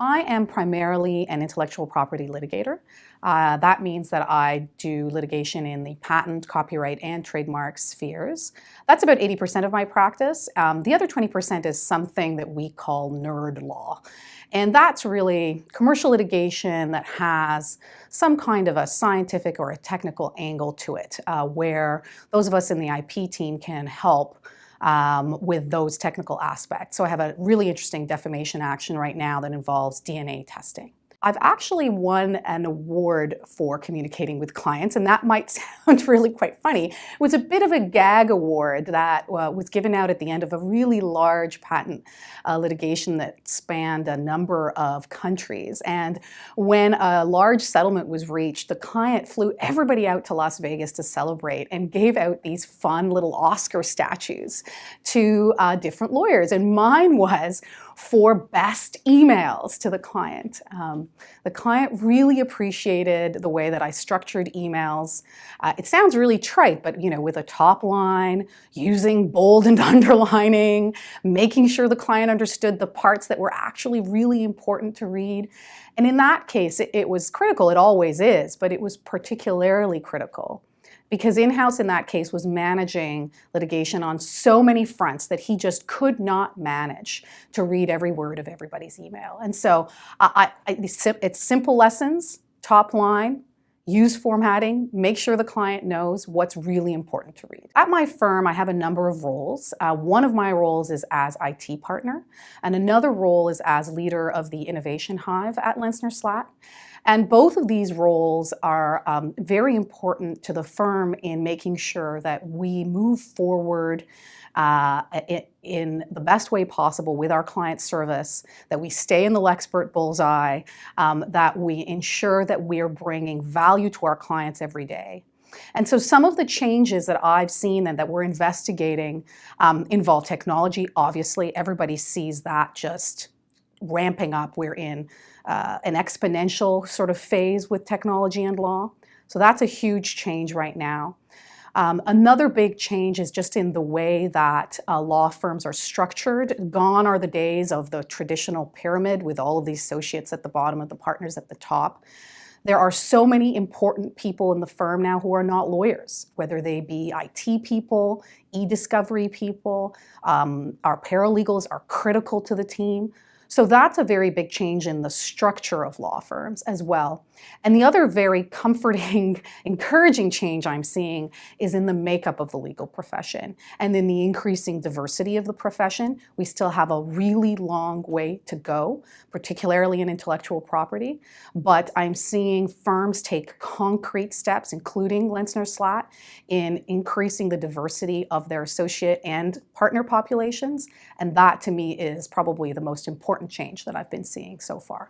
I am primarily an intellectual property litigator. That means that I do litigation in the patent, copyright, and trademark spheres. That's about 80% of my practice. The other 20% is something that we call nerd law. And that's really commercial litigation that has some kind of a scientific or a technical angle to it, where those of us in the IP team can help with those technical aspects. So I have a really interesting defamation action right now that involves DNA testing. I've actually won an award for communicating with clients, and that might sound really quite funny. It was a bit of a gag award that was given out at the end of a really large patent litigation that spanned a number of countries. And when a large settlement was reached, the client flew everybody out to Las Vegas to celebrate and gave out these fun little Oscar statues to different lawyers. And mine was for best emails to the client. The client really appreciated the way that I structured emails. It sounds really trite, but with a top line, using bold and underlining, making sure the client understood the parts that were actually really important to read. And in that case, it was critical. It always is, but it was particularly critical because in-house in that case was managing litigation on so many fronts that he just could not manage to read every word of everybody's email. And so it's simple lessons, top line, use formatting, make sure the client knows what's really important to read. At my firm, I have a number of roles. One of my roles is as IT partner, and another role is as leader of the innovation hive at Lenczner Slaght. And both of these roles are very important to the firm in making sure that we move forward in the best way possible with our client service, that we stay in the Lexpert bullseye, that we ensure that we're bringing value to our clients every day. And so some of the changes that I've seen and that we're investigating involve technology. Obviously, everybody sees that just ramping up. We're in an exponential sort of phase with technology and law. So that's a huge change right now. Another big change is just in the way that law firms are structured. Gone are the days of the traditional pyramid with all of the associates at the bottom and the partners at the top. There are so many important people in the firm now who are not lawyers, whether they be IT people, e-discovery people, our paralegals are critical to the team. So that's a very big change in the structure of law firms as well. And the other very comforting, encouraging change I'm seeing is in the makeup of the legal profession and in the increasing diversity of the profession. We still have a really long way to go, particularly in intellectual property, but I'm seeing firms take concrete steps, including Lenczner Slaght, in increasing the diversity of their associate and partner populations, and that to me is probably the most important change that I've been seeing so far.